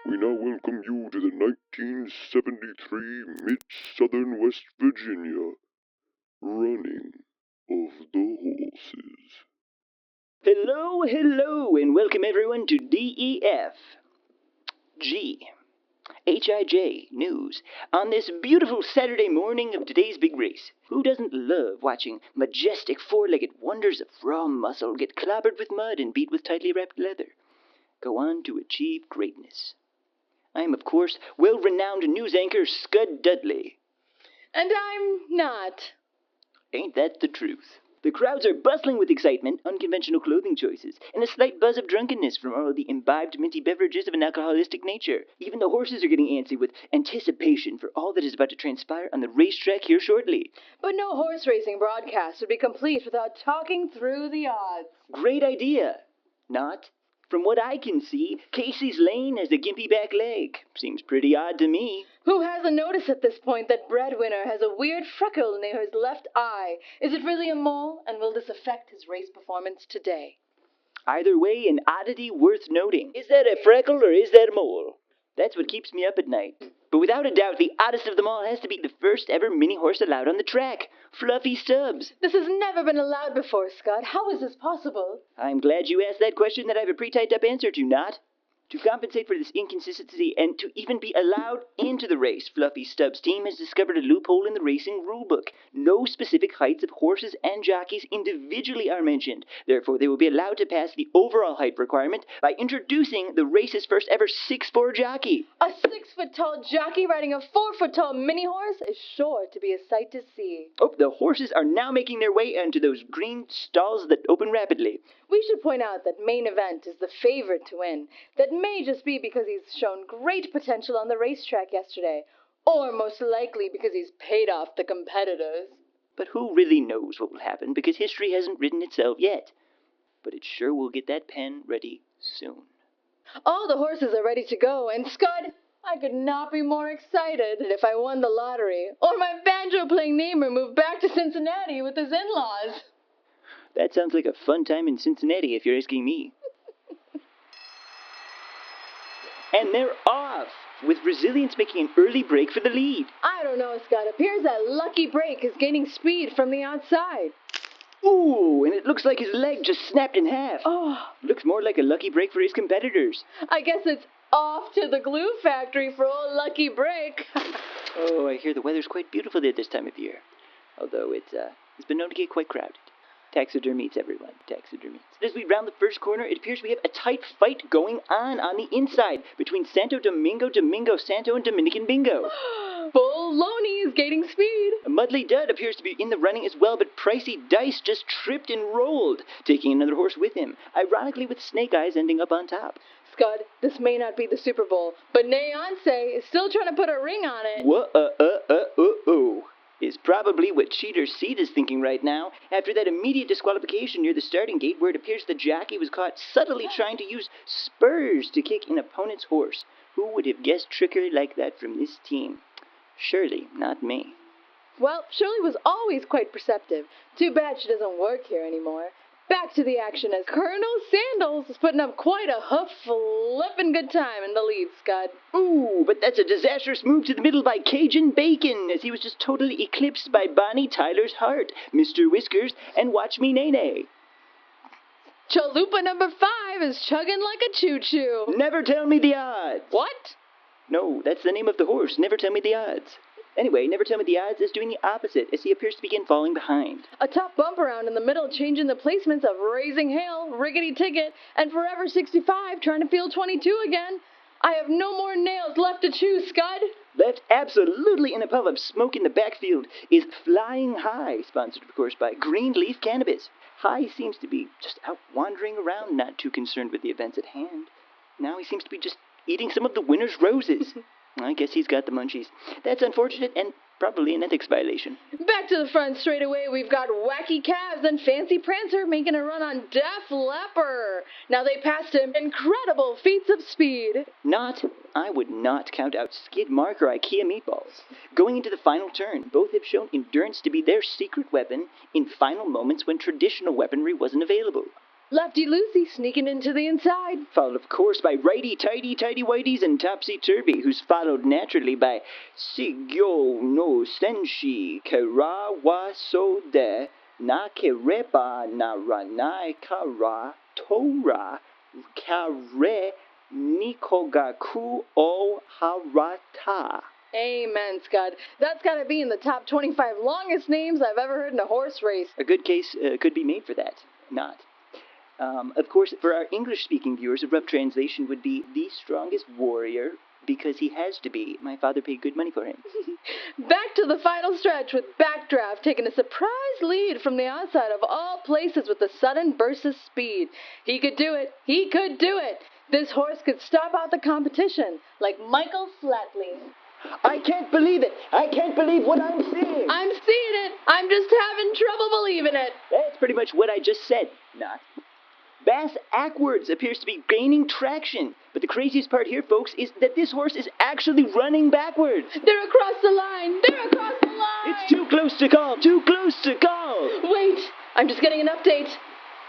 we now welcome you to the 1973 Mid-Southern West Virginia running of the horses. Hello, and welcome everyone to DEF G HIJ News on this beautiful Saturday morning of today's big race. Who doesn't love watching majestic four-legged wonders of raw muscle get clobbered with mud and beat with tightly wrapped leather? Go on to achieve greatness. I am, of course, well-renowned news anchor Scud Dudley. And I'm not. Ain't that the truth? The crowds are bustling with excitement, unconventional clothing choices, and a slight buzz of drunkenness from all the imbibed minty beverages of an alcoholistic nature. Even the horses are getting antsy with anticipation for all that is about to transpire on the racetrack here shortly. But no horse racing broadcast would be complete without talking through the odds. Great idea. Not? From what I can see, Casey's Lane has a gimpy back leg. Seems pretty odd to me. Who hasn't noticed at this point that Breadwinner has a weird freckle near his left eye? Is it really a mole, and will this affect his race performance today? Either way, an oddity worth noting. Is that a freckle or is that a mole? That's what keeps me up at night. But without a doubt, the oddest of them all has to be the first ever mini horse allowed on the track, Fluffy Stubbs. This has never been allowed before, Scud. How is this possible? I'm glad you asked that question that I have a pretty tied up answer to, Not. To compensate for this inconsistency and to even be allowed into the race, Fluffy Stubbs' team has discovered a loophole in the racing rulebook. No specific heights of horses and jockeys individually are mentioned. Therefore, they will be allowed to pass the overall height requirement by introducing the race's first ever 6'4" jockey. A 6-foot-tall jockey riding a 4-foot-tall mini horse is sure to be a sight to see. Oh, the horses are now making their way into those green stalls that open rapidly. We should point out that Main Event is the favorite to win. That may just be because he's shown great potential on the racetrack yesterday, or most likely because he's paid off the competitors. But who really knows what will happen, because history hasn't written itself yet. But it sure will get that pen ready soon. All the horses are ready to go, and Scud, I could not be more excited if I won the lottery, or my banjo-playing neighbor moved back to Cincinnati with his in-laws. That sounds like a fun time in Cincinnati, if you're asking me. And they're off, with Resilience making an early break for the lead. I don't know, Scott. Appears that Lucky Break is gaining speed from the outside. Ooh, and it looks like his leg just snapped in half. Oh, Looks more like a lucky break for his competitors. I guess it's off to the glue factory for old Lucky Break. Oh, I hear the weather's quite beautiful there this time of year. Although it's been known to get quite crowded. Taxidermites, everyone. Taxidermites. As we round the first corner, it appears we have a tight fight going on the inside between Santo Domingo, Domingo Santo, and Dominican Bingo. Bull Loney is gaining speed. Mudley Dud appears to be in the running as well, but Pricey Dice just tripped and rolled, taking another horse with him, ironically with Snake Eyes ending up on top. Scud, this may not be the Super Bowl, but Nayonce is still trying to put a ring on it. Whoa, is probably what Cheater Seed is thinking right now, after that immediate disqualification near the starting gate where it appears the jockey was caught subtly trying to use spurs to kick an opponent's horse. Who would have guessed trickery like that from this team? Surely not me. Well, Shirley was always quite perceptive. Too bad she doesn't work here anymore. Back to the action as Colonel Sandals is putting up quite a flippin' good time in the lead, Scud. Ooh, but that's a disastrous move to the middle by Cajun Bacon, as he was just totally eclipsed by Bonnie Tyler's Heart, Mr. Whiskers, and Watch Me Nene. Chalupa number 5 is chugging like a choo-choo. Never tell me the odds. What? No, that's the name of the horse. Never tell me the odds. Anyway, Never Tell Me the Odds is doing the opposite, as he appears to begin falling behind. A tough bump around in the middle, changing the placements of Raising Hail, Riggedy Ticket, and Forever 65, trying to field 22 again. I have no more nails left to chew, Scud. Left absolutely in a puff of smoke in the backfield is Flying High, sponsored, of course, by Green Leaf Cannabis. High seems to be just out wandering around, not too concerned with the events at hand. Now he seems to be just eating some of the winner's roses. I guess he's got the munchies. That's unfortunate and probably an ethics violation. Back to the front straight away, we've got Wacky Calves and Fancy Prancer making a run on Def Leppard. Now they passed him. Incredible feats of speed. I would not count out Skid Mark or IKEA meatballs. Going into the final turn, both have shown endurance to be their secret weapon in final moments when traditional weaponry wasn't available. Lefty Lucy sneaking into the inside. Followed, of course, by righty tighty tighty whities and topsy turvy, who's followed naturally by Sigyo no Senshi Kara wa so de na kereba na ranai kara tora kare nikogaku o harata. Amen, Scud. That's gotta be in the top 25 longest names I've ever heard in a horse race. A good case could be made for that. Not. Of course, for our English-speaking viewers, a rough translation would be the strongest warrior because he has to be. My father paid good money for him. Back to the final stretch with Backdraft taking a surprise lead from the outside of all places with a sudden burst of speed. He could do it. He could do it. This horse could stop out the competition like Michael Flatley. I can't believe it. I can't believe what I'm seeing. I'm seeing it. I'm just having trouble believing it. That's pretty much what I just said. Not. Bass Ackwards appears to be gaining traction. But the craziest part here, folks, is that this horse is actually running backwards. They're across the line. They're across the line. It's too close to call. Too close to call. Wait. I'm just getting an update.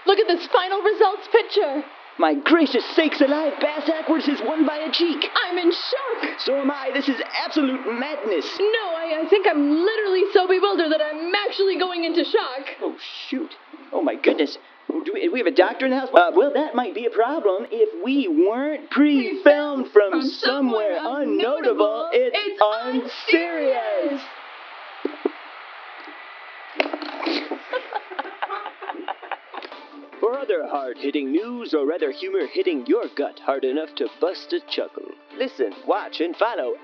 Look at this final results picture. My gracious sakes alive, Bass Ackwards has won by a cheek. I'm in shock. So am I. This is absolute madness. No, I think I'm literally so bewildered that I'm actually going into shock. Oh, shoot. Oh, my goodness. Do we have a doctor in the house? Well, that might be a problem if we weren't pre-filmed from somewhere unnotable. It's unserious. For other hard-hitting news or other humor hitting your gut hard enough to bust a chuckle, listen, watch, and follow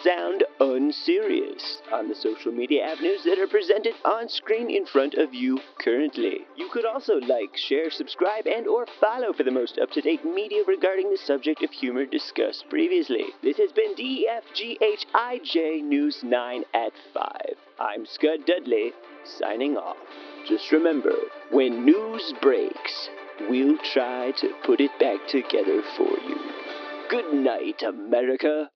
@SoundUnserious on the social media avenues that are presented on screen in front of you currently. You could also like, share, subscribe, and or follow for the most up-to-date media regarding the subject of humor discussed previously. This has been DEFGHIJ News 9 at 5. I'm Scud Dudley, signing off. Just remember, when news breaks, we'll try to put it back together for you. Good night, America.